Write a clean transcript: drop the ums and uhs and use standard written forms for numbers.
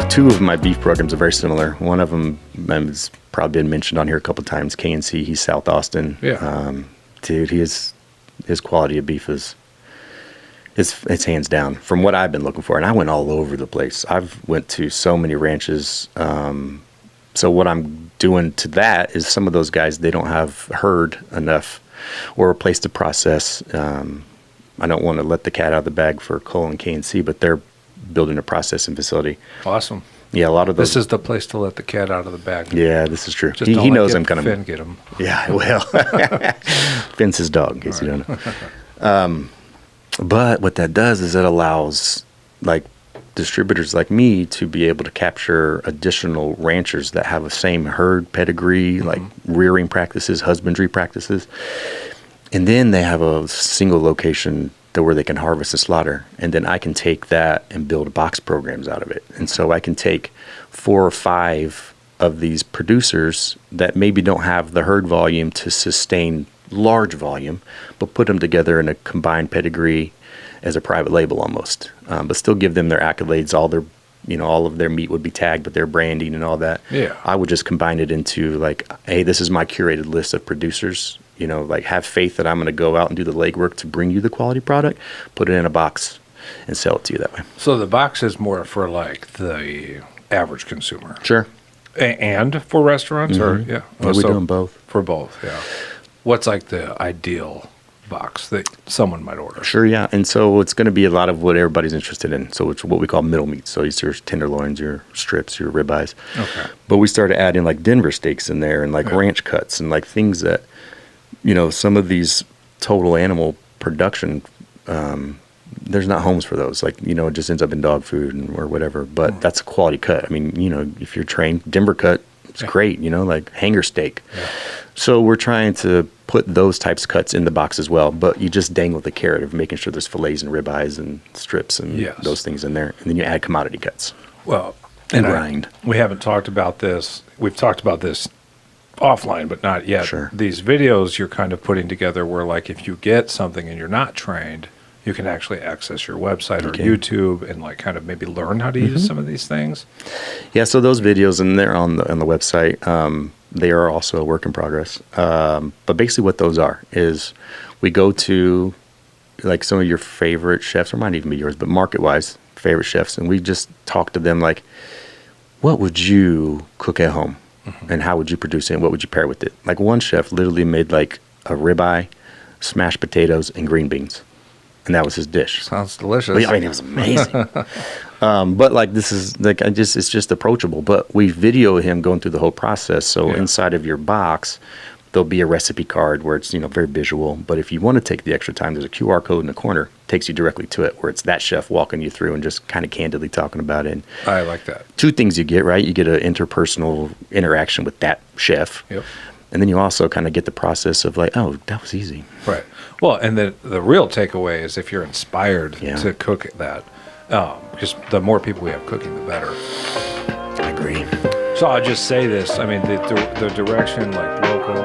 Two of my beef programs are very similar. One of them has probably been mentioned on here a couple of times. KNC, he's South Austin. Yeah. Dude, his quality of beef it's hands down from what I've been looking for. And I went all over the place. I've went to so many ranches. So what I'm doing to that is some of those guys, they don't have herd enough or a place to process. I don't want to let the cat out of the bag for Cole and KNC, but they're building a processing facility. Awesome. Yeah, a lot of those. This is the place to let the cat out of the bag. Yeah, this is true. Just He knows I'm kind of. Finn get him. Yeah, I will. Finn's his dog, in case you don't know. But what that does is it allows like distributors like me to be able to capture additional ranchers that have the same herd pedigree, like rearing practices, husbandry practices. And then they have a single location where they can harvest the slaughter. And then I can take that and build box programs out of it. And so I can take 4 or 5 of these producers that maybe don't have the herd volume to sustain large volume, but put them together in a combined pedigree as a private label almost, but still give them their accolades. All of their meat would be tagged, but their branding and all that. Yeah. I would just combine it into like, hey, this is my curated list of producers. Like have faith that I'm going to go out and do the legwork to bring you the quality product, put it in a box, and sell it to you that way. So the box is more for like the average consumer. Sure. And for restaurants, or Yeah, we're doing both. For both, yeah. What's like the ideal box that someone might order? Sure, yeah. And so it's going to be a lot of what everybody's interested in. So it's what we call middle meat. So it's your tenderloins, your strips, your ribeyes. Okay. But we started adding like Denver steaks in there and like ranch cuts and like things that, some of these total animal production, there's not homes for those. Like, it just ends up in dog food or whatever. But that's a quality cut. I mean, if you're trained, Denver cut, it's great, like hanger steak. Yeah. So we're trying to put those types of cuts in the box as well, but you just dangle the carrot of making sure there's fillets and ribeyes and strips and those things in there. And then you add commodity cuts. Well, and grind. We haven't talked about this. We've talked about this offline, but not yet. Sure. These videos you're kind of putting together where like if you get something and you're not trained, you can actually access your website or YouTube and like kind of maybe learn how to use some of these things. Yeah, so those videos, and they're on the website. They are also a work in progress. But basically what those are is we go to like some of your favorite chefs, or might even be yours, but market-wise, favorite chefs, and we just talk to them like, what would you cook at home? And how would you produce it? And what would you pair with it? Like one chef literally made like a ribeye, smashed potatoes, and green beans. And that was his dish. Sounds delicious. Well, I mean, it was amazing. But like this is like it's just approachable. But we video him going through the whole process. So inside of your box, there'll be a recipe card where it's very visual. But if you want to take the extra time, there's a QR code in the corner, takes you directly to it, where it's that chef walking you through and just kind of candidly talking about it. And I like that. 2 things you get, right? You get an interpersonal interaction with that chef. Yep. And then you also kind of get the process of like, oh, that was easy. Right. Well, and the real takeaway is if you're inspired to cook that, because the more people we have cooking, the better. I agree. So I'll just say this. I mean, the direction, like local,